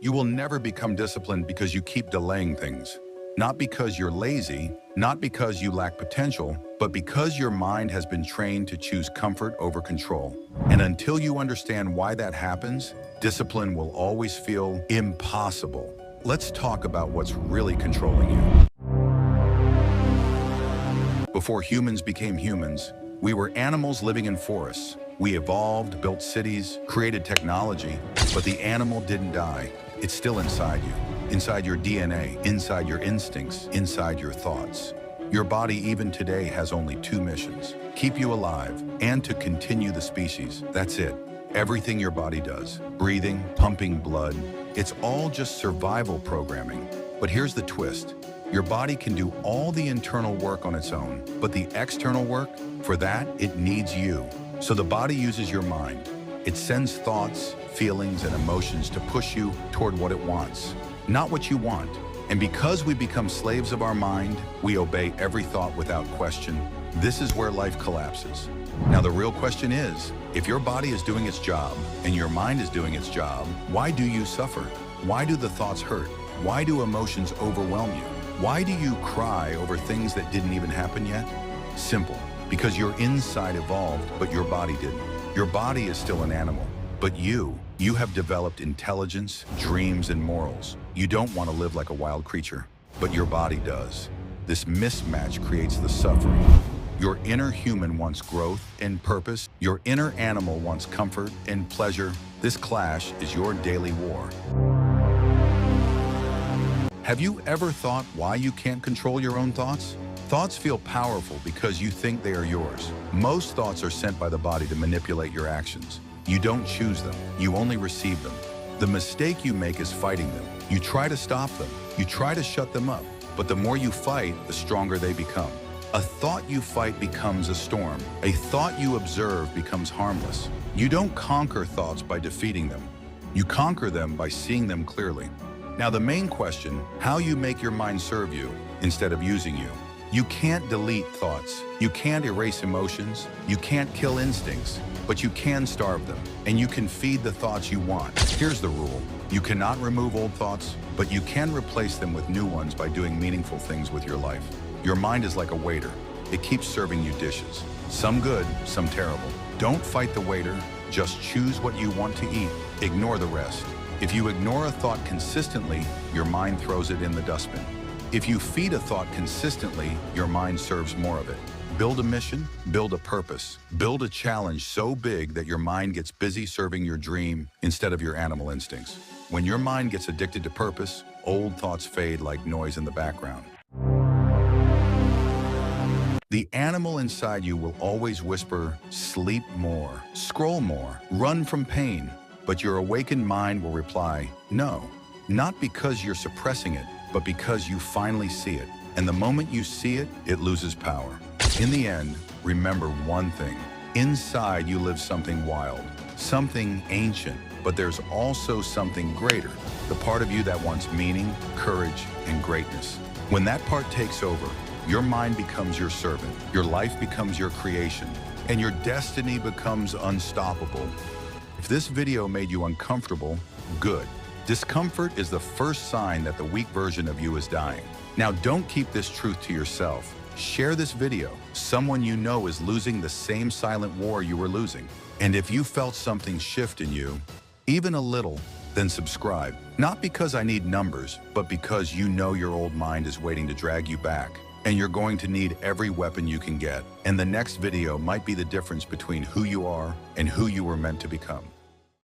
You will never become disciplined because you keep delaying things. Not because you're lazy, not because you lack potential, but because your mind has been trained to choose comfort over control. And until you understand why that happens, discipline will always feel impossible. Let's talk about what's really controlling you. Before humans became humans, we were animals living in forests. We evolved, built cities, created technology, but the animal didn't die. It's still inside you, inside your DNA, inside your instincts, inside your thoughts. Your body even today has only two missions: keep you alive and to continue the species. That's it. Everything your body does, breathing, pumping blood, it's all just survival programming. But here's the twist. Your body can do all the internal work on its own, but the external work, for that, it needs you. So the body uses your mind. It sends thoughts, feelings, and emotions to push you toward what it wants, not what you want. And because we become slaves of our mind, we obey every thought without question. This is where life collapses. Now the real question is, if your body is doing its job and your mind is doing its job, why do you suffer? Why do the thoughts hurt? Why do emotions overwhelm you? Why do you cry over things that didn't even happen yet? Simple. Because your inside evolved, but your body didn't. Your body is still an animal, but you have developed intelligence, dreams, and morals. You don't want to live like a wild creature, but your body does. This mismatch creates the suffering. Your inner human wants growth and purpose. Your inner animal wants comfort and pleasure. This clash is your daily war. Have you ever thought why you can't control your own thoughts? Thoughts feel powerful because you think they are yours. Most thoughts are sent by the body to manipulate your actions. You don't choose them, you only receive them. The mistake you make is fighting them. You try to stop them, you try to shut them up, but the more you fight, the stronger they become. A thought you fight becomes a storm. A thought you observe becomes harmless. You don't conquer thoughts by defeating them. You conquer them by seeing them clearly. Now the main question, how you make your mind serve you instead of using you. You can't delete thoughts. You can't erase emotions. You can't kill instincts, but you can starve them, and you can feed the thoughts you want. Here's the rule. You cannot remove old thoughts, but you can replace them with new ones by doing meaningful things with your life. Your mind is like a waiter. It keeps serving you dishes, some good, some terrible. Don't fight the waiter. Just choose what you want to eat. Ignore the rest. If you ignore a thought consistently, your mind throws it in the dustbin. If you feed a thought consistently, your mind serves more of it. Build a mission, build a purpose, build a challenge so big that your mind gets busy serving your dream instead of your animal instincts. When your mind gets addicted to purpose, old thoughts fade like noise in the background. The animal inside you will always whisper, sleep more, scroll more, run from pain. But your awakened mind will reply, no, not because you're suppressing it, but because you finally see it. And the moment you see it, it loses power. In the end, remember one thing. Inside you live something wild, something ancient, but there's also something greater, the part of you that wants meaning, courage, and greatness. When that part takes over, your mind becomes your servant, your life becomes your creation, and your destiny becomes unstoppable. If this video made you uncomfortable, good. Discomfort is the first sign that the weak version of you is dying. Now don't keep this truth to yourself. Share this video. Someone you know is losing the same silent war you were losing. And if you felt something shift in you, even a little, then subscribe. Not because I need numbers, but because you know your old mind is waiting to drag you back. And you're going to need every weapon you can get. And the next video might be the difference between who you are and who you were meant to become.